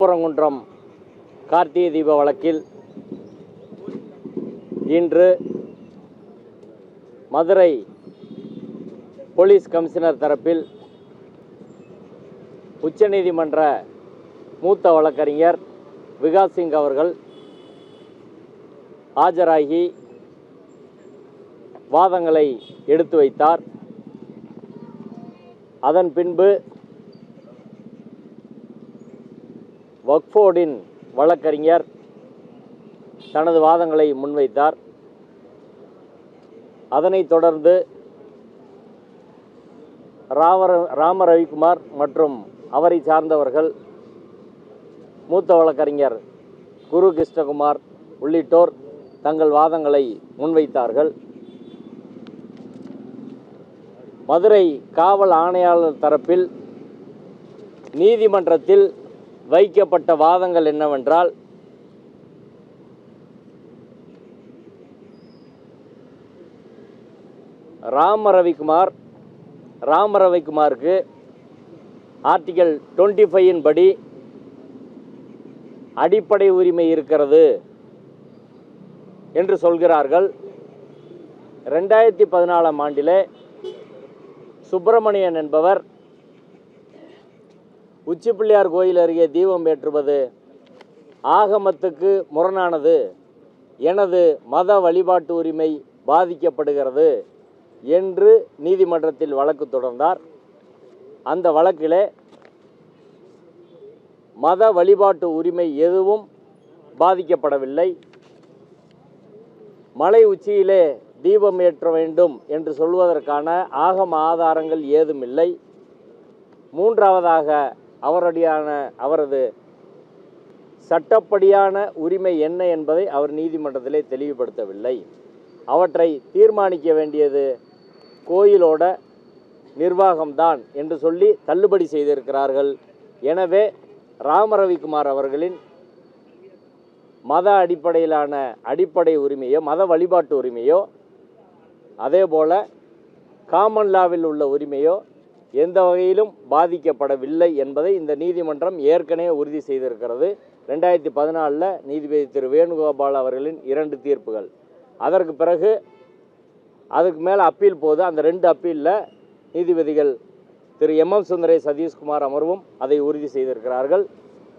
திருப்பரங்குன்றம் கார்த்திகை தீப வழக்கில் இன்று மதுரை போலீஸ் கமிஷனர் தரப்பில் உச்சநீதிமன்ற மூத்த வழக்கறிஞர் விகாஸ் சிங் அவர்கள் ஆஜராகி வாதங்களை எடுத்து வைத்தார். அதன் பின்பு வக்ஃப் போர்டின் வழக்கறிஞர் தனது வாதங்களை முன்வைத்தார். அதனைத் தொடர்ந்து ராம ரவிக்குமார் மற்றும் அவரை சார்ந்தவர்கள், மூத்த வழக்கறிஞர் குரு கிருஷ்ணகுமார் உள்ளிட்டோர் தங்கள் வாதங்களை முன்வைத்தார்கள். மதுரை காவல் ஆணையாளர் தரப்பில் நீதிமன்றத்தில் வைக்கப்பட்ட வாதங்கள் என்னவென்றால், ராம ரவிக்குமாருக்கு ஆர்டிகல் 25 படி அடிப்படை உரிமை இருக்கிறது என்று சொல்கிறார்கள். 2014 ஆண்டிலே சுப்பிரமணியன் என்பவர் உச்சிப்பிள்ளையார் கோயில் அருகே தீபம் ஏற்றுவது ஆகமத்துக்கு முரணானது, எனது மத வழிபாட்டு உரிமை பாதிக்கப்படுகிறது என்று நீதிமன்றத்தில் வழக்கு தொடர்ந்தார். அந்த வழக்கிலே மத வழிபாட்டு உரிமை எதுவும் பாதிக்கப்படவில்லை. மலை உச்சியிலே தீபம் ஏற்ற வேண்டும் என்று சொல்வதற்கான ஆகம ஆதாரங்கள் ஏதும் இல்லை. மூன்றாவதாக அவரது சட்டப்படியான உரிமை என்ன என்பதை அவர் நீதிமன்றத்திலே தெளிவுபடுத்தவில்லை. அவற்றை தீர்மானிக்க வேண்டியது கோயிலோட நிர்வாகம்தான் என்று சொல்லி தள்ளுபடி செய்திருக்கிறார்கள். எனவே ராம ரவிக்குமார் அவர்களின் மத அடிப்படையிலான அடிப்படை உரிமையோ மத வழிபாட்டு உரிமையோ அதே போல காமன் லாவில் உள்ள உரிமையோ எந்த வகையிலும் பாதிக்கப்படவில்லை என்பதை இந்த நீதிமன்றம் ஏற்கனவே உறுதி செய்திருக்கிறது. 2014 நீதிபதி திரு வேணுகோபால் அவர்களின் 2 தீர்ப்புகள். அதற்கு பிறகு அதுக்கு மேலே அப்பீல் போது அந்த 2 அப்பீலில் நீதிபதிகள் திரு MM சுந்தரேஷ் சதீஷ்குமார் அமர்வும் அதை உறுதி செய்திருக்கிறார்கள்.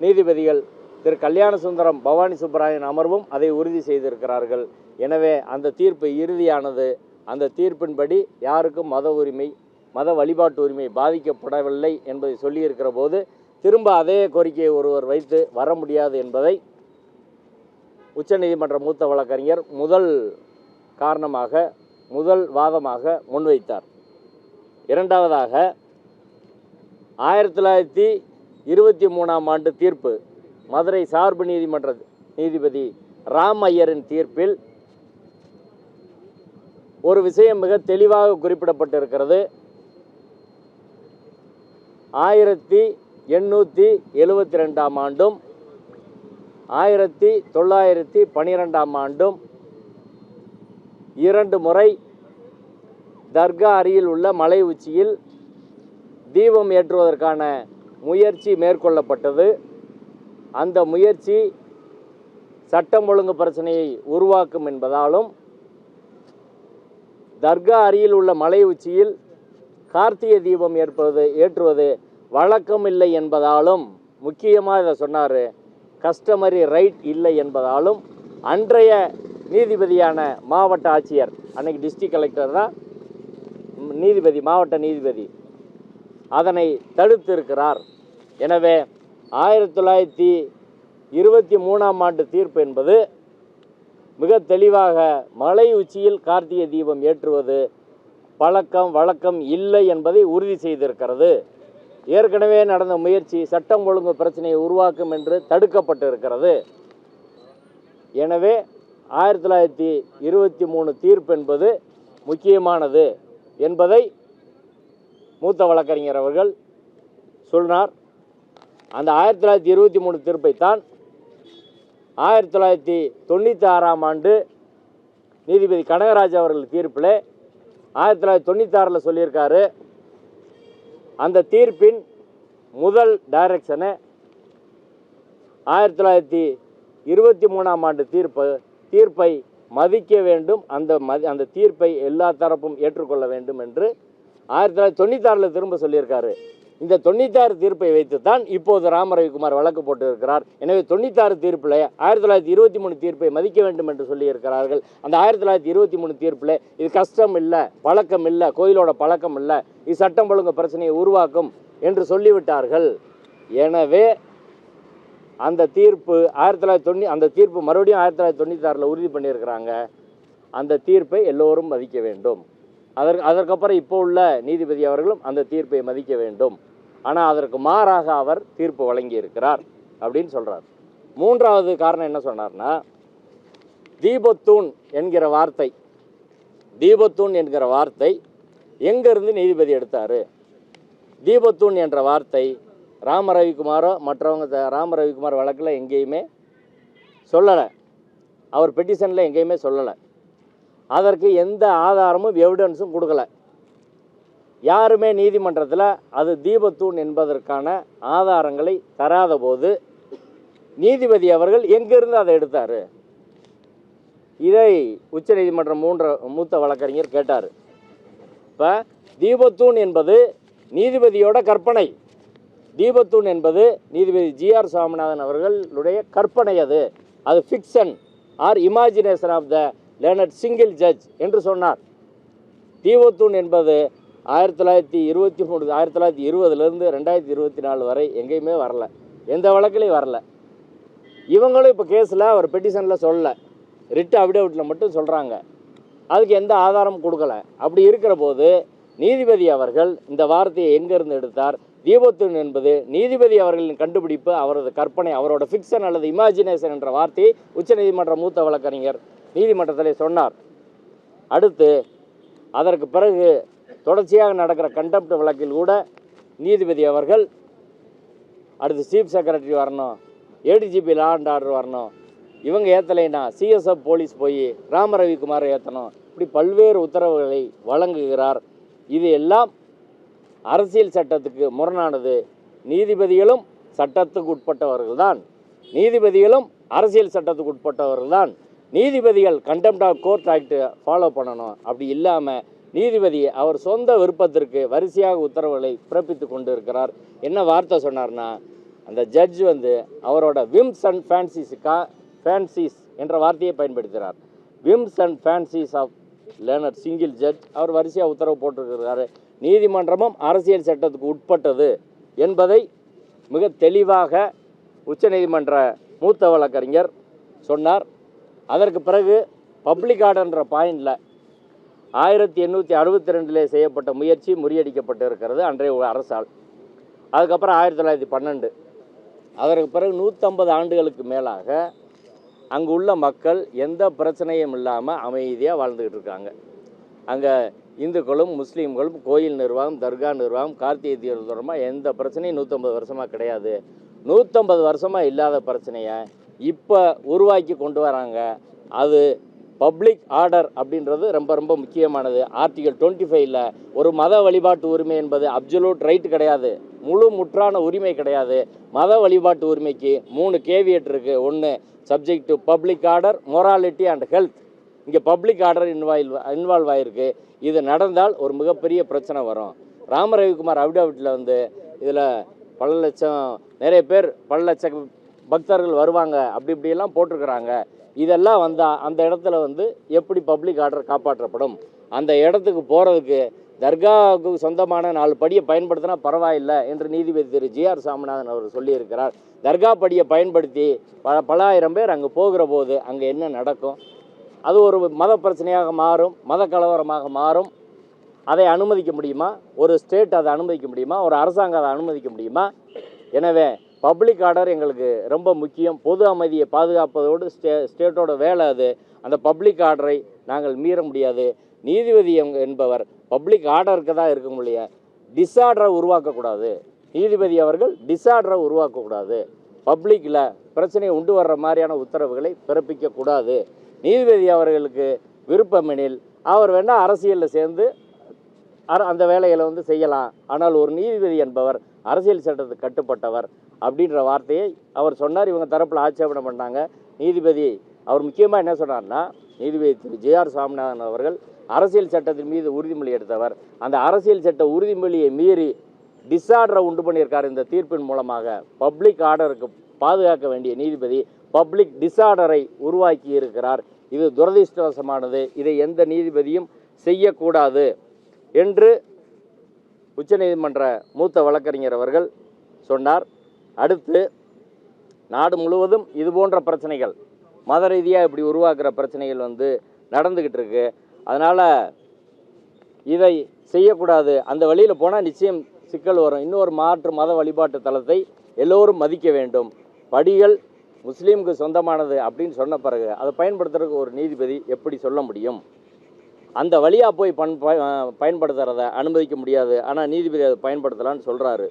நீதிபதிகள் திரு கல்யாண சுந்தரம் பவானி சுப்பராயன் அமர்வும் அதை உறுதி செய்திருக்கிறார்கள். எனவே அந்த தீர்ப்பு இறுதியானது. அந்த தீர்ப்பின்படி யாருக்கும் மத வழிபாட்டு உரிமை பாதிக்கப்படவில்லை என்பதை சொல்லியிருக்கிற போது திரும்ப அதே கோரிக்கையை ஒருவர் வைத்து வர முடியாது என்பதை உச்சநீதிமன்ற மூத்த வழக்கறிஞர் முதல் வாதமாக முன்வைத்தார். இரண்டாவதாக 1923 ஆண்டு தீர்ப்பு மதுரை சார்பு நீதிமன்ற நீதிபதி ராம் ஐயரின் தீர்ப்பில் ஒரு விஷயம் மிக தெளிவாக குறிப்பிடப்பட்டிருக்கிறது. 1872 ஆண்டும் 1912 ஆண்டும் 2 முறை தர்கா அருகில் உள்ள மலை உச்சியில் தீபம் ஏற்றுவதற்கான முயற்சி மேற்கொள்ளப்பட்டது. அந்த முயற்சி சட்டம் ஒழுங்கு பிரச்சனையை உருவாக்கும் என்பதாலும் தர்கா அருகில் உள்ள மலை உச்சியில் கார்த்திகை தீபம் ஏற்றுவது வழக்கம் இல்லை என்பதாலும், முக்கியமாக இதை சொன்னார், கஸ்டமரி ரைட் இல்லை என்பதாலும் அன்றைய நீதிபதியான மாவட்ட ஆட்சியர், அன்னைக்கு டிஸ்ட்ரிக்ட் கலெக்டர் தான் நீதிபதி, மாவட்ட நீதிபதி, அதனை தடுத்திருக்கிறார். எனவே 1923 ஆண்டு தீர்ப்பு என்பது மிக தெளிவாக மலை உச்சியில் கார்த்திகை தீபம் ஏற்றுவது வழக்கம் இல்லை என்பதை உறுதி செய்திருக்கிறது. ஏற்கனவே நடந்த முயற்சி சட்டம் ஒழுங்கு பிரச்சனையை உருவாக்கும் என்று தடுக்கப்பட்டிருக்கிறது. எனவே 1923 தீர்ப்பு என்பது முக்கியமானது என்பதை மூத்த வழக்கறிஞர் அவர்கள் சொன்னார். அந்த 1923 தீர்ப்பைத்தான் 1996 ஆண்டு நீதிபதி கனகராஜ் அவர்கள் தீர்ப்பில் 1996 சொல்லியிருக்காரு. அந்த தீர்ப்பின் முதல் டைரக்ஷனை 1923ஆம் ஆண்டு தீர்ப்பை மதிக்க வேண்டும், அந்த தீர்ப்பை எல்லா தரப்பும் ஏற்றுக்கொள்ள வேண்டும் என்று 1996 திரும்ப சொல்லியிருக்காரு. இந்த 96 தீர்ப்பை வைத்து தான் இப்போது ராம ரவிக்குமார் வழக்கு போட்டு இருக்கிறார். எனவே 96 தீர்ப்பில் 1923 தீர்ப்பை மதிக்க வேண்டும் என்று சொல்லியிருக்கிறார்கள். அந்த 1923 தீர்ப்பில் இது கஷ்டம் இல்லை, பழக்கம் இல்லை, கோயிலோட பழக்கம் இல்லை, இது சட்டம் ஒழுங்கு பிரச்சனையை உருவாக்கும் என்று சொல்லிவிட்டார்கள். எனவே அந்த தீர்ப்பு அந்த தீர்ப்பு மறுபடியும் 1996 உறுதி பண்ணியிருக்கிறாங்க. அந்த தீர்ப்பை எல்லோரும் மதிக்க வேண்டும். அதற்கப்புறம் இப்போ உள்ள நீதிபதி அவர்களும் அந்த தீர்ப்பை மதிக்க வேண்டும். ஆனால் அதற்கு மாறாக அவர் தீர்ப்பு வழங்கியிருக்கிறார் அப்படின்னு சொல்கிறார். மூன்றாவது காரணம் என்ன சொன்னார்னா, தீபத்தூண் என்கிற வார்த்தை எங்கேருந்து நீதிபதி எடுத்தார்? தீபத்தூண் என்ற வார்த்தை ராம ரவிக்குமாரோ மற்றவங்க ராம ரவிக்குமார் வழக்கில் எங்கேயுமே சொல்லலை, அவர் பெட்டிஷனில் எங்கேயுமே சொல்லலை. அதற்கு எந்த ஆதாரமும் எவிடன்ஸும் கொடுக்கல. யாருமே நீதிமன்றத்தில் அது தீபத்தூண் என்பதற்கான ஆதாரங்களை தராத போது நீதிபதி அவர்கள் எங்கிருந்து அதை எடுத்தார்? இதை உச்சநீதிமன்றம் மூத்த வழக்கறிஞர் கேட்டார். இப்போ தீபத்தூண் என்பது நீதிபதியோட கற்பனை. தீபத்தூண் என்பது நீதிபதி ஜி.ஆர். சாமிநாதன் அவர்களுடைய கற்பனை. அது fiction or imagination of the learned single judge என்று சொன்னார். தீபத்தூண் என்பது 1920 2024 வரை எங்கேயுமே வரல, எந்த வழக்கிலையும் வரல. இவங்களும் இப்போ கேஸில் அவர் பெட்டிஷனில் சொல்லலை, ரிட் அஃபிடவிட்டில் மட்டும் சொல்கிறாங்க. அதுக்கு எந்த ஆதாரமும் கொடுக்கல. அப்படி இருக்கிற போது நீதிபதி அவர்கள் இந்த வார்த்தையை எங்கேருந்து எடுத்தார்? தீபத்தூண் என்பது நீதிபதி அவர்களின் கண்டுபிடிப்பு, அவரது கற்பனை, அவரோட ஃபிக்ஷன் அல்லது இமேஜினேஷன் என்ற வார்த்தையை உச்சநீதிமன்ற மூத்த வழக்கறிஞர் நீதிமன்றத்தில் சொன்னார். அடுத்து அதற்கு பிறகு தொடர்ச்சியாக நடக்கிற கண்டெம்ப்ட் வழக்கில் கூட நீதிபதி அவர்கள் அடுத்து சீஃப் செக்ரட்டரி வரணும், ஏடிஜிபி லா அண்ட் ஆர்டர் வரணும், இவங்க ஏற்றலைன்னா சிஎஸ்எஃப் போலீஸ் போய் ராம ரவிக்குமாரை ஏற்றணும், இப்படி பல்வேறு உத்தரவுகளை வழங்குகிறார். இது எல்லாம் அரசியல் சட்டத்துக்கு முரணானது. நீதிபதிகளும் சட்டத்துக்கு உட்பட்டவர்கள்தான், நீதிபதிகளும் அரசியல் சட்டத்துக்கு உட்பட்டவர்கள்தான். நீதிபதிகள் contempt of court act follow பண்ணணும். அப்படி இல்லாமல் நீதிபதி அவர் சொந்த விருப்பத்திற்கு வரிசையாக உத்தரவுகளை பிறப்பித்து கொண்டு இருக்கிறார். என்ன வார்த்தை சொன்னார்னா, அந்த ஜட்ஜ் அவரோட விம்ஸ் அண்ட் ஃபேன்சிஸ் என்ற வார்த்தையை பயன்படுத்துகிறார். Whims and fancies of learned single judge. அவர் வரிசையாக உத்தரவு போட்டிருக்கிறாரு. நீதிமன்றமும் அரசியல் சட்டத்துக்கு உட்பட்டது என்பதை மிக தெளிவாக உச்சநீதிமன்ற மூத்த வழக்கறிஞர் சொன்னார். அதற்கு பிறகு பப்ளிக் ஆர்டர்ன்ற பாயிண்டில் 1862 செய்யப்பட்ட முயற்சி முறியடிக்கப்பட்டு இருக்கிறது அன்றைய அரசால். அதுக்கப்புறம் 1912. அதற்கு பிறகு 150 ஆண்டுகளுக்கு மேலாக அங்கு உள்ள மக்கள் எந்த பிரச்சனையும் இல்லாமல் அமைதியாக வாழ்ந்துக்கிட்டு இருக்காங்க. அங்கே இந்துக்களும் முஸ்லீம்களும் கோயில் நிர்வாகம், தர்கா நிர்வாகம், கார்த்திகை தீர்த்தமாக எந்த பிரச்சனையும் 150 வருஷமாக கிடையாது. 150 வருஷமாக இல்லாத பிரச்சனையை இப்போ உருவாக்கி கொண்டு வராங்க. அது பப்ளிக் ஆர்டர் அப்படின்றது ரொம்ப ரொம்ப முக்கியமானது. ஆர்டிகல் 25 ஒரு மத வழிபாட்டு உரிமை என்பது அப்சல்யூட் ரைட் கிடையாது, முற்றான உரிமை கிடையாது. மத வழிபாட்டு உரிமைக்கு 3 கேவியட் இருக்குது. 1 subject to public order, morality and health. இங்கே பப்ளிக் ஆர்டர் இன்வால்வ் ஆகிருக்கு. இது நடந்தால் ஒரு மிகப்பெரிய பிரச்சனை வரும். ராம ரவிக்குமார் அஃபிடவிட்டில் இதில் நிறைய பேர் பல லட்சம் பக்தர்கள் வருவாங்க அப்படி இப்படியெல்லாம் போட்டிருக்கிறாங்க. இதெல்லாம் வந்தால் அந்த இடத்துல எப்படி பப்ளிக் ஆர்டர் காப்பாற்றப்படும்? அந்த இடத்துக்கு போகிறதுக்கு தர்காவுக்கு சொந்தமான 4 படியை பயன்படுத்தினா பரவாயில்லை என்று நீதிபதி திரு ஜி.ஆர். சாமிநாதன் அவர் சொல்லியிருக்கிறார். தர்கா படியை பயன்படுத்தி பல ஆயிரம் பேர் அங்கே போகிற போது அங்கே என்ன நடக்கும்? அது ஒரு மத பிரச்சனையாக மாறும், மத கலவரமாக மாறும். அதை அனுமதிக்க முடியுமா? ஒரு ஸ்டேட் அதை அனுமதிக்க முடியுமா? ஒரு அரசாங்கம் அதை அனுமதிக்க முடியுமா? எனவே பப்ளிக் ஆர்டர் எங்களுக்கு ரொம்ப முக்கியம். பொது அமைதியை பாதுகாப்பதோடு ஸ்டேட்டோட வேலை அது. அந்த பப்ளிக் ஆர்டரை நாங்கள் மீற முடியாது. நீதிபதி என்பவர் பப்ளிக் ஆர்டருக்கு தான் இருக்க முடியும், டிஸார்டரை உருவாக்கக்கூடாது. நீதிபதி அவர்கள் டிஸார்டரை உருவாக்கக்கூடாது. பப்ளிக்கில் பிரச்சனையை உண்டு வர்ற மாதிரியான உத்தரவுகளை பிறப்பிக்கக்கூடாது. நீதிபதி அவர்களுக்கு விருப்பமெனில் அவர் வேணால் அரசியலில் சேர்ந்து அந்த வேலைகளை செய்யலாம். ஆனால் ஒரு நீதிபதி என்பவர் அரசியல் சட்டத்துக்கு கட்டுப்பட்டவர். அப்படின்ற வார்த்தையை அவர் சொன்னார். இவங்க தரப்பில் ஆட்சேபனை பண்ணாங்க. நீதிபதி அவர் முக்கியமாக என்ன சொன்னார்னா, நீதிபதி திரு ஜே.ஆர். சாமிநாதன் அவர்கள் அரசியல் சட்டத்தின் மீது உறுதிமொழி எடுத்தவர். அந்த அரசியல் சட்ட உறுதிமொழியை மீறி டிஸார்டரை உண்டு பண்ணியிருக்கார். இந்த தீர்ப்பின் மூலமாக பப்ளிக் ஆர்டருக்கு பாதுகாக்க வேண்டிய நீதிபதி பப்ளிக் டிஸார்டரை உருவாக்கி இருக்கிறார். இது துரதிர்ஷ்டவசமானது. இதை எந்த நீதிபதியும் செய்யக்கூடாது என்று உச்சநீதிமன்ற மூத்த வழக்கறிஞர் அவர்கள் சொன்னார். அடுத்து நாடு முழுவதும் இது போன்ற பிரச்சனைகள், மத ரீதியாக இப்படி உருவாக்குற பிரச்சனைகள் நடந்துக்கிட்டு இருக்கு. அதனால் இதை செய்யக்கூடாது. அந்த வழியில் போனால் நிச்சயம் சிக்கல் வரும். இன்னொரு மாற்று மத வழிபாட்டு தலத்தை எல்லோரும் மதிக்க வேண்டும். படிகள் முஸ்லீமுக்கு சொந்தமானது அப்படின்னு சொன்ன பிறகு அதை பயன்படுத்துறதுக்கு ஒரு நீதிபதி எப்படி சொல்ல முடியும்? அந்த வழியாக போய் பயன்படுத்துகிறத அனுமதிக்க முடியாது. ஆனால் நீதிபதி அதை பயன்படுத்தலான்னு சொல்கிறாரு.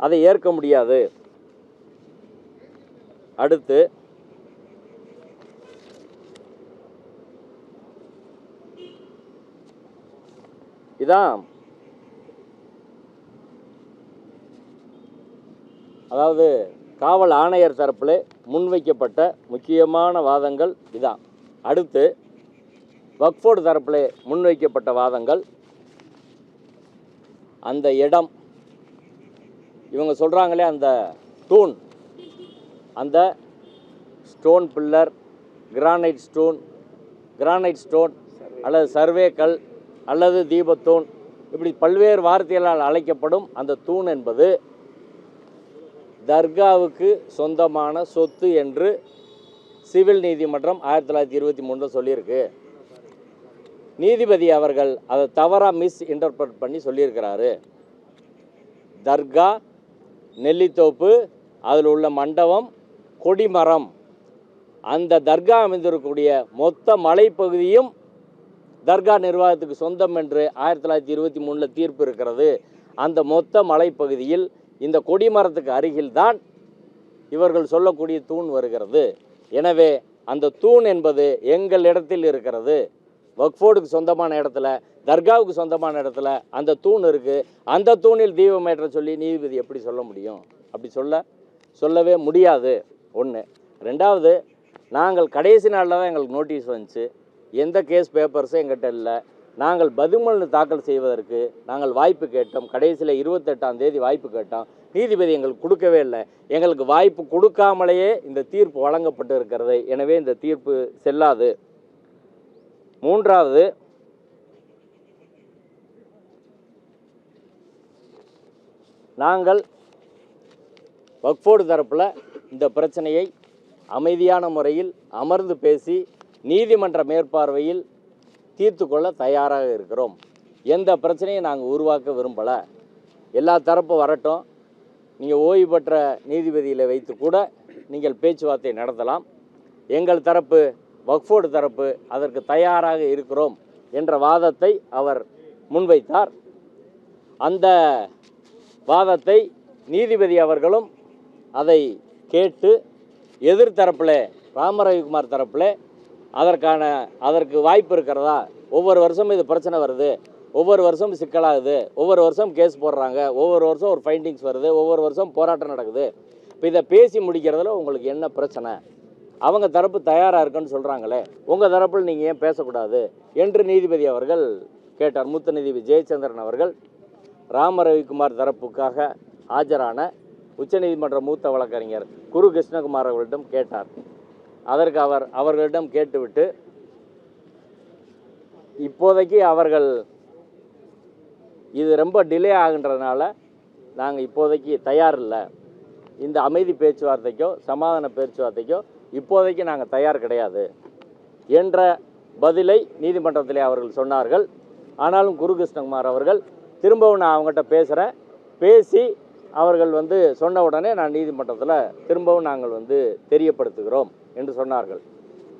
அதை ஏற்க முடியாது. அடுத்து இதான், அதாவது காவல் ஆணையர் தரப்பில் முன்வைக்கப்பட்ட முக்கியமான வாதங்கள் இதான். அடுத்து வக்ஃபோர்டு தரப்பில் முன்வைக்கப்பட்ட வாதங்கள், அந்த இடம் இவங்க சொல்கிறாங்களே, அந்த தூண், அந்த ஸ்டோன் பில்லர், கிரானைட் ஸ்டோன் அல்லது சர்வே கல் அல்லது தீபத்தூண், இப்படி பல்வேறு வார்த்தைகளால் அழைக்கப்படும் அந்த தூண் என்பது தர்காவுக்கு சொந்தமான சொத்து என்று சிவில் நீதிமன்றம் 1923 சொல்லியிருக்கு. நீதிபதி அவர்கள் அதை தவறாக மிஸ் இன்டர்பிரட் பண்ணி சொல்லியிருக்கிறாரு. தர்கா, நெல்லித்தோப்பு, அதில் உள்ள மண்டபம், கொடிமரம், அந்த தர்கா அமைந்திருக்கக்கூடிய மொத்த மலைப்பகுதியும் தர்கா நிர்வாகத்துக்கு சொந்தம் என்று 1923 தீர்ப்பு இருக்கிறது. அந்த மொத்த மலைப்பகுதியில் இந்த கொடிமரத்துக்கு அருகில்தான் இவர்கள் சொல்லக்கூடிய தூண் வருகிறது. எனவே அந்த தூண் என்பது எங்கள் இடத்தில் இருக்கிறது. வக்ஃபோர்டுக்கு சொந்தமான இடத்துல, தர்காவுக்கு சொந்தமான இடத்துல அந்த தூண் இருக்குது. அந்த தூணில் தீபம் ஏற்ற சொல்லி நீதிபதி எப்படி சொல்ல முடியும்? அப்படி சொல்லவே முடியாது. ஒன்று. ரெண்டாவது, நாங்கள் கடைசி நாளில் தான் எங்களுக்கு நோட்டீஸ் வந்துச்சு. எந்த கேஸ் பேப்பர்ஸும் எங்கிட்ட இல்லை. நாங்கள் பதில்மனு தாக்கல் செய்வதற்கு நாங்கள் வாய்ப்பு கேட்டோம். கடைசியில் 28ஆம் தேதி வாய்ப்பு கேட்டோம். நீதிபதி எங்களுக்கு கொடுக்கவே இல்லை. எங்களுக்கு வாய்ப்பு கொடுக்காமலேயே இந்த தீர்ப்பு வழங்கப்பட்டு இருக்கிறது. எனவே இந்த தீர்ப்பு செல்லாது. மூன்றாவது, நாங்கள் வக்ஃபோர்டு தரப்பில் இந்த பிரச்சனையை அமைதியான முறையில் அமர்ந்து பேசி நீதிமன்ற மேற்பார்வையில் தீர்த்து கொள்ள தயாராக இருக்கிறோம். எந்த பிரச்சனையும் நாங்கள் உருவாக்க விரும்பலை. எல்லா தரப்பும் வரட்டும். நீங்கள் ஓய்வு பெற்ற நீதிபதியில் வைத்து கூட நீங்கள் பேச்சுவார்த்தை நடத்தலாம். எங்கள் தரப்பு, வக்ஃபோர்டு தரப்பு அதற்கு தயாராக இருக்கிறோம் என்ற வாதத்தை அவர் முன்வைத்தார். அந்த வாதத்தை நீதிபதி அவர்களும் அதை கேட்டு எதிர்த்தரப்பில் ராமரவிக்குமார் தரப்பில் அதற்கு வாய்ப்பு இருக்கிறதா, ஒவ்வொரு வருஷமும் இது பிரச்சனை வருது, ஒவ்வொரு வருஷமும் சிக்கலாகுது, ஒவ்வொரு வருஷம் கேஸ் போடுறாங்க, ஒவ்வொரு வருஷம் ஒரு ஃபைண்டிங்ஸ் வருது, ஒவ்வொரு வருஷம் போராட்டம் நடக்குது, இப்போ இதை பேசி முடிக்கிறதுல உங்களுக்கு என்ன பிரச்சனை? அவங்க தரப்பு தயாராக இருக்குன்னு சொல்கிறாங்களே, உங்கள் தரப்பில் நீங்கள் ஏன் பேசக்கூடாது என்று நீதிபதி அவர்கள் கேட்டார். மூத்த நீதிபதி ஜெயச்சந்திரன் அவர்கள் ராமரவிக்குமார் தரப்புக்காக ஆஜரான உச்சநீதிமன்ற மூத்த வழக்கறிஞர் குரு கிருஷ்ணகுமார் அவர்களிடம் கேட்டார். அதற்கு அவர்களிடம் கேட்டுவிட்டு, இப்போதைக்கு அவர்கள் இது ரொம்ப டிலே ஆகுன்றதுனால நாங்கள் இப்போதைக்கு தயார் இல்லை, இந்த அமைதி பேச்சுவார்த்தைக்கோ சமாதான பேச்சுவார்த்தைக்கோ இப்போதைக்கு நாங்கள் தயார் கிடையாது என்ற பதிலை நீதிமன்றத்திலே அவர்கள் சொன்னார்கள். ஆனாலும் குரு கிருஷ்ணகுமார் அவர்கள் திரும்பவும் நான் அவங்ககிட்ட பேசுகிறேன், பேசி அவர்கள் சொன்ன உடனே நான் நீதிமன்றத்தில் திரும்பவும் நாங்கள் தெரியப்படுத்துகிறோம் என்று சொன்னார்கள்.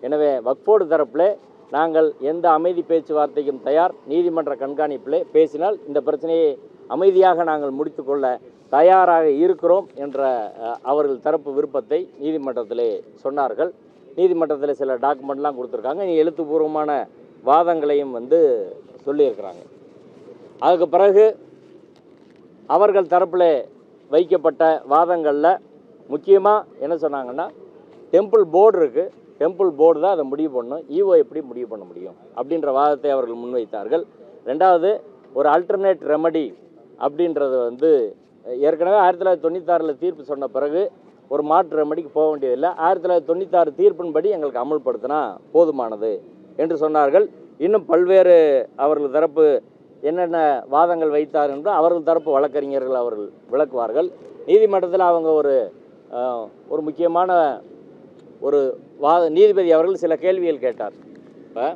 எனவே வக்ஃபோர்டு தரப்பில் நாங்கள் எந்த அமைதி பேச்சுவார்த்தைக்கும் தயார். நீதிமன்ற கண்காணிப்பில் பேசினால் இந்த பிரச்சனையை அமைதியாக நாங்கள் முடித்துக்கொள்ள தயாராக இருக்கிறோம் என்ற அவர்கள் தரப்பு விருப்பத்தை நீதிமன்றத்திலே சொன்னார்கள். நீதிமன்றத்தில் சில டாக்குமெண்ட்லாம் கொடுத்துருக்காங்க. எழுத்துப்பூர்வமான வாதங்களையும் சொல்லியிருக்கிறாங்க. அதுக்கு பிறகு அவர்கள் தரப்பில் வைக்கப்பட்ட வாதங்களில் முக்கியமாக என்ன சொன்னாங்கன்னா, டெம்பிள் போர்டு இருக்குது, டெம்பிள் போர்டு தான் அதை முடிவு பண்ணணும், ஈஓ எப்படி முடிவு பண்ண முடியும் அப்படின்ற வாதத்தை அவர்கள் முன்வைத்தார்கள். ரெண்டாவது, ஒரு அல்டர்னேட் ரெமடி அப்படின்றது ஏற்கனவே 1996 தீர்ப்பு சொன்ன பிறகு ஒரு மாற்று ரெமடிக்கு போக வேண்டியதில்லை, 1996 தீர்ப்பின்படி எங்களுக்கு அமல்படுத்தினா போதுமானது என்று சொன்னார்கள். இன்னும் பல்வேறு அவர்கள் தரப்பு என்னென்ன வாதங்கள் வைத்தார் என்று அவர்கள் தரப்பு வழக்கறிஞர்கள் அவர்கள் விளக்குவார்கள். நீதிமன்றத்தில் அவங்க ஒரு முக்கியமான ஒரு நீதிபதி அவர்கள் சில கேள்விகள் கேட்டார். இப்போ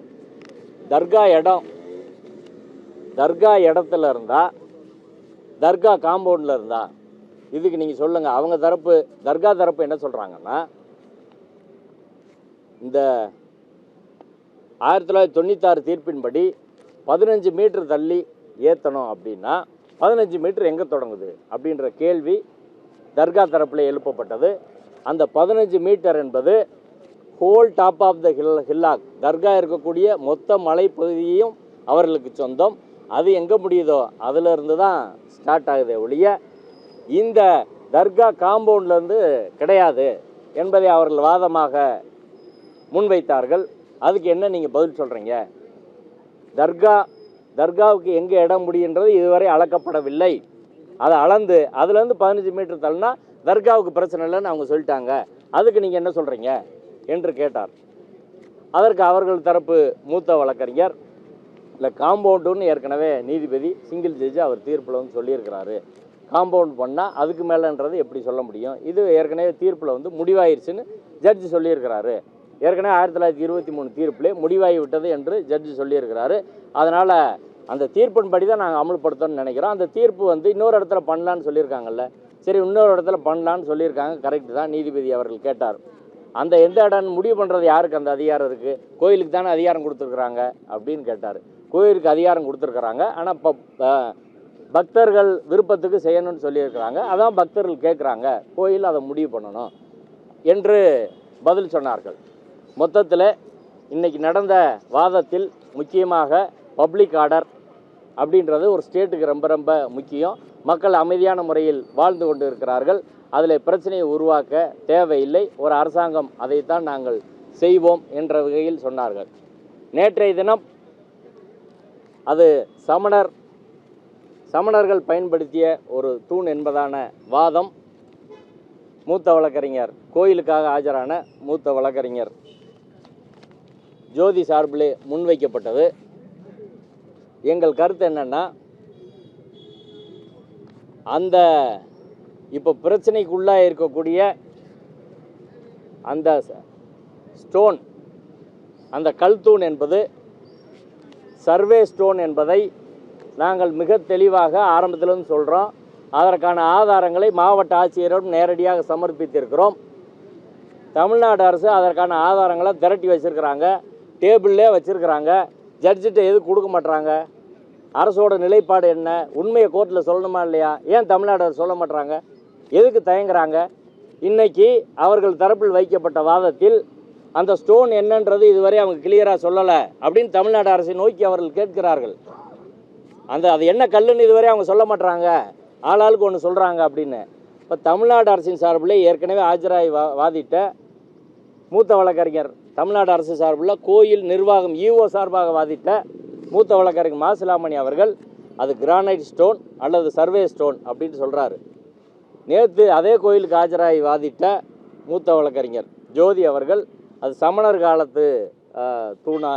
தர்கா இடத்துல இருந்தால், தர்கா காம்பவுண்டில் இருந்தா, இதுக்கு நீங்கள் சொல்லுங்கள். அவங்க தரப்பு, தர்கா தரப்பு என்ன சொல்கிறாங்கன்னா, இந்த 1996 தீர்ப்பின்படி 15 மீட்டர் தள்ளி ஏற்றணும் அப்படின்னா 15 மீட்டர் எங்கே தொடங்குது அப்படின்ற கேள்வி தர்கா தரப்பில் எழுப்பப்பட்டது. அந்த 15 மீட்டர் என்பது ஹோல் டாப் ஆஃப் த ஹில்லாக், தர்கா இருக்கக்கூடிய மொத்த மலைப்பகுதியும் அவர்களுக்கு சொந்தம். அது எங்கே முடியுதோ அதிலிருந்து தான் ஸ்டார்ட் ஆகுதே ஒழிய இந்த தர்கா காம்பவுண்ட்லேருந்து கிடையாது என்பதை அவர்கள் வாதமாக முன்வைத்தார்கள். அதுக்கு என்ன நீங்கள் பதில் சொல்கிறீங்க? தர்காவுக்கு எங்கே இடம் முடியுன்றது இதுவரை அளக்கப்படவில்லை. அதை அளந்து அதுலேருந்து 15 மீட்டர் தள்ளினா தர்காவுக்கு பிரச்சனை இல்லைன்னு அவங்க சொல்லிட்டாங்க. அதுக்கு நீங்கள் என்ன சொல்கிறீங்க என்று கேட்டார். அதற்கு அவர்கள் தரப்பு மூத்த வழக்கறிஞர், இல்லை காம்பவுண்டுன்னு ஏற்கனவே நீதிபதி சிங்கிள் ஜட்ஜ் அவர் தீர்ப்பில் சொல்லியிருக்கிறாரு, காம்பவுண்ட் பண்ணால் அதுக்கு மேலேன்றது எப்படி சொல்ல முடியும், இது ஏற்கனவே தீர்ப்பில் முடிவாயிருச்சுன்னு ஜட்ஜி சொல்லியிருக்கிறாரு. ஏற்கனவே 1923 தீர்ப்பிலே முடிவாகி விட்டது என்று ஜட்ஜி சொல்லியிருக்கிறாரு. அதனால் அந்த தீர்ப்பின்படி தான் நாங்கள் அமல்படுத்தணும்னு நினைக்கிறோம். அந்த தீர்ப்பு இன்னொரு இடத்துல பண்ணலான்னு சொல்லியிருக்காங்கல்ல, சரி இன்னொரு இடத்துல பண்ணலான்னு சொல்லியிருக்காங்க, கரெக்டு தான். நீதிபதி அவர்கள் கேட்டார், அந்த எந்த இடம் முடிவு பண்ணுறது யாருக்கு அந்த அதிகாரம் இருக்குது? கோயிலுக்கு தானே அதிகாரம் கொடுத்துருக்குறாங்க அப்படின்னு கேட்டார். கோயிலுக்கு அதிகாரம் கொடுத்துருக்குறாங்க, ஆனால் இப்போ பக்தர்கள் விருப்பத்துக்கு செய்யணும்னு சொல்லியிருக்கிறாங்க, அதான் பக்தர்கள் கேட்குறாங்க, கோயில் அதை முடிவு பண்ணணும் என்று பதில் சொன்னார்கள். மொத்தத்தில் இன்றைக்கி நடந்த வாதத்தில் முக்கியமாக பப்ளிக் ஆர்டர் அப்படின்றது ஒரு ஸ்டேட்டுக்கு ரொம்ப ரொம்ப முக்கியம். மக்கள் அமைதியான முறையில் வாழ்ந்து கொண்டு இருக்கிறார்கள், அதில் பிரச்சனையை உருவாக்க தேவையில்லை, ஒரு அரசாங்கம் அதைத்தான் நாங்கள் செய்வோம் என்ற வகையில் சொன்னார்கள். நேற்றைய தினம் அது சமணர்கள் பயன்படுத்திய ஒரு தூண் என்பதான வாதம் மூத்த வழக்கறிஞர், கோயிலுக்காக ஆஜரான மூத்த வழக்கறிஞர் ஜோதி சார்பிலே முன்வைக்கப்பட்டது. எங்கள் கருத்து என்னென்னா, அந்த இப்போ பிரச்சனைக்குள்ளாக இருக்கக்கூடிய அந்த ஸ்டோன், அந்த கல் தூண் என்பது சர்வே ஸ்டோன் என்பதை நாங்கள் மிக தெளிவாக ஆரம்பத்திலிருந்து சொல்கிறோம். அதற்கான ஆதாரங்களை மாவட்ட ஆட்சியரிடம் நேரடியாக சமர்ப்பித்திருக்கிறோம். தமிழ்நாடு அரசு அதற்கான ஆதாரங்களை திரட்டி வச்சுருக்கிறாங்க, டேபிள்லே வச்சுருக்கிறாங்க. ஜட்ஜிட்ட எதுக்கு கொடுக்க மாட்டுறாங்க? அரசோட நிலைப்பாடு என்ன? உண்மையை கோர்ட்டில் சொல்லணுமா இல்லையா? ஏன் தமிழ்நாடு அரசு சொல்ல மாட்டுறாங்க? எதுக்கு தயங்குறாங்க? இன்றைக்கி அவர்கள் தரப்பில் வைக்கப்பட்ட வாதத்தில் அந்த ஸ்டோன் என்னன்றது இதுவரை அவங்க கிளியராக சொல்லலை அப்படின்னு தமிழ்நாடு அரசை நோக்கி அவர்கள் கேட்கிறார்கள். அது என்ன கல்லுன்னு இதுவரை அவங்க சொல்ல மாட்டுறாங்க, ஆளாளுக்கு ஒன்று சொல்கிறாங்க அப்படின்னு. இப்போ தமிழ்நாடு அரசின் சார்பில் ஏற்கனவே ஆஜராகி வாதிட்ட மூத்த வழக்கறிஞர், தமிழ்நாடு அரசு சார்பில் கோயில் நிர்வாகம் ஈஓ சார்பாக வாதிட்ட மூத்த வழக்கறிஞர் மாசிலாமணி அவர்கள் அது கிரானைட் ஸ்டோன் அல்லது சர்வே ஸ்டோன் அப்படின்னு சொல்கிறாரு. நேற்று அதே கோயிலுக்கு ஆஜராகி வாதிட்ட மூத்த வழக்கறிஞர் ஜோதி அவர்கள் அது சமணர் காலத்து தூணா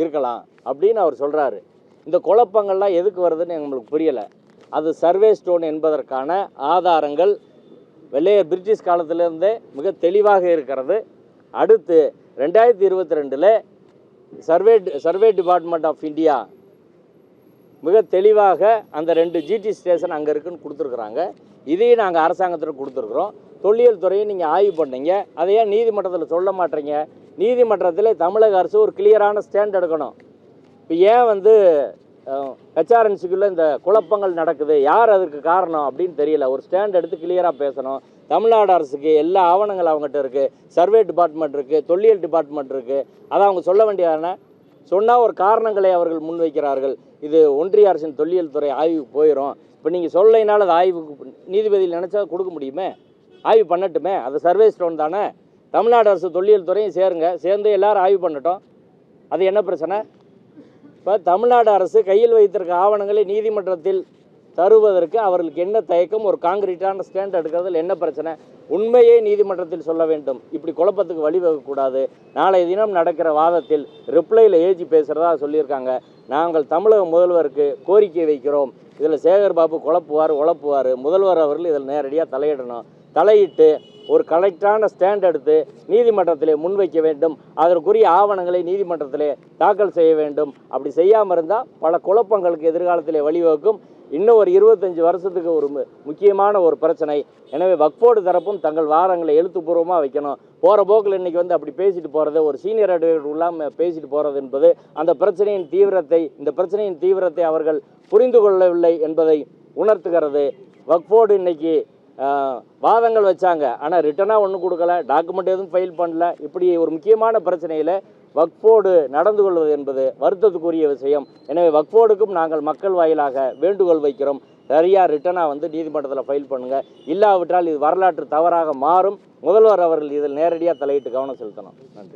இருக்கலாம் அப்படின்னு அவர் சொல்கிறாரு. இந்த குழப்பங்கள்லாம் எதுக்கு வருதுன்னு எங்களுக்கு புரியலை. அது சர்வே ஸ்டோன் என்பதற்கான ஆதாரங்கள் வெள்ளையர் பிரிட்டிஷ் காலத்திலிருந்தே மிக தெளிவாக இருக்கிறது. அடுத்து 2022 சர்வே டிபார்ட்மெண்ட் ஆஃப் இந்தியா மிக தெளிவாக அந்த 2 ஜிடி ஸ்டேஷன் அங்கே இருக்குன்னு கொடுத்துருக்குறாங்க. இதையும் நாங்கள் அரசாங்கத்தில் கொடுத்துருக்குறோம். தொல்லியல் துறையை நீங்கள் ஆய்வு பண்ணீங்க, அதையே நீதிமன்றத்தில் சொல்ல மாட்டீங்க. நீதிமன்றத்தில் தமிழக அரசு ஒரு கிளியரான ஸ்டாண்ட் எடுக்கணும். இப்போ ஏன் ஹெச்ஆர்என்சிக்குள்ளே இந்த குழப்பங்கள் நடக்குது, யார் அதற்கு காரணம் அப்படின்னு தெரியல. ஒரு ஸ்டாண்ட் எடுத்து கிளியராக பேசணும். தமிழ்நாடு அரசுக்கு எல்லா ஆவணங்கள் அவங்ககிட்ட இருக்குது, சர்வே டிபார்ட்மெண்ட் இருக்குது, தொல்லியல் டிபார்ட்மெண்ட் இருக்குது, அதை அவங்க சொல்ல வேண்டியதானே? சொன்னால் ஒரு காரணங்களை அவர்கள் முன்வைக்கிறார்கள். இது ஒன்றிய அரசின் தொல்லியல் துறை ஆய்வுக்கு போயிடும், இப்போ நீங்கள் சொல்லலைனால அது ஆய்வுக்கு நீதிபதியில் நினச்சா கொடுக்க முடியுமே, ஆய்வு பண்ணட்டுமே, அது சர்வே ஸ்டோன் தானே. தமிழ்நாடு அரசு தொல்லியல் துறையும் சேர்ந்து எல்லாரும் ஆய்வு பண்ணட்டும், அது என்ன பிரச்சனை? இப்போ தமிழ்நாடு அரசு கையில் வைத்திருக்க ஆவணங்களை நீதிமன்றத்தில் தருவதற்கு அவர்களுக்கு என்ன தயக்கம்? ஒரு காங்கிரீட்டான ஸ்டாண்ட் எடுக்கிறதுல என்ன பிரச்சனை? உண்மையை நீதிமன்றத்தில் சொல்ல வேண்டும். இப்படி குழப்பத்துக்கு வழிவகக்கூடாது. நாளைய தினம் நடக்கிற வாதத்தில் ரிப்ளையில் ஏஜி பேசுகிறதா சொல்லியிருக்காங்க. நாங்கள் தமிழக முதல்வருக்கு கோரிக்கை வைக்கிறோம், இதில் சேகர் பாபு உழப்புவார், முதல்வர் அவர்கள் இதில் நேரடியாக தலையிடணும், தலையிட்டு ஒரு கரெக்டான ஸ்டாண்ட் எடுத்து நீதிமன்றத்திலே முன்வைக்க வேண்டும், அதற்குரிய ஆவணங்களை நீதிமன்றத்திலே தாக்கல் செய்ய வேண்டும். அப்படி செய்யாமல் இருந்தால் பல குழப்பங்களுக்கு எதிர்காலத்திலே வழிவகுக்கும். இன்னும் ஒரு 25 வருஷத்துக்கு ஒரு முக்கியமான ஒரு பிரச்சனை. எனவே வக்ஃபோர்டு தரப்பும் தங்கள் வாதங்களை எழுத்துப்பூர்வமாக வைக்கணும். போகிற போக்கில் இன்றைக்கி வந்து அப்படி பேசிட்டு போகிறது, ஒரு சீனியர் அட்வொகேட் இல்லாமல் பேசிட்டு போகிறது என்பது இந்த பிரச்சனையின் தீவிரத்தை அவர்கள் புரிந்து கொள்ளவில்லை என்பதை உணர்த்துகிறது. வக்ஃபோர்டு இன்னைக்கு வாதங்கள் வச்சாங்க, ஆனால் ரிட்டனாக ஒன்றும் கொடுக்கல, டாக்குமெண்ட் எதுவும் ஃபைல் பண்ணல. இப்படி ஒரு முக்கியமான பிரச்சனையில் வக்ஃபோர்டு நடந்து கொள்வது என்பது வருத்தத்துக்குரிய விஷயம். எனவே வக்ஃபோர்டுக்கும் நாங்கள் மக்கள் வாயிலாக வேண்டுகோள் வைக்கிறோம், சரியாக ரிட்டனாக வந்து நீதிமன்றத்தில் ஃபைல் பண்ணுங்கள். இல்லாவிட்டால் இது வரலாற்று தவறாக மாறும். முதல்வர் அவர்கள் இதில் நேரடியாக தலையிட்டு கவனம் செலுத்தணும். நன்றி.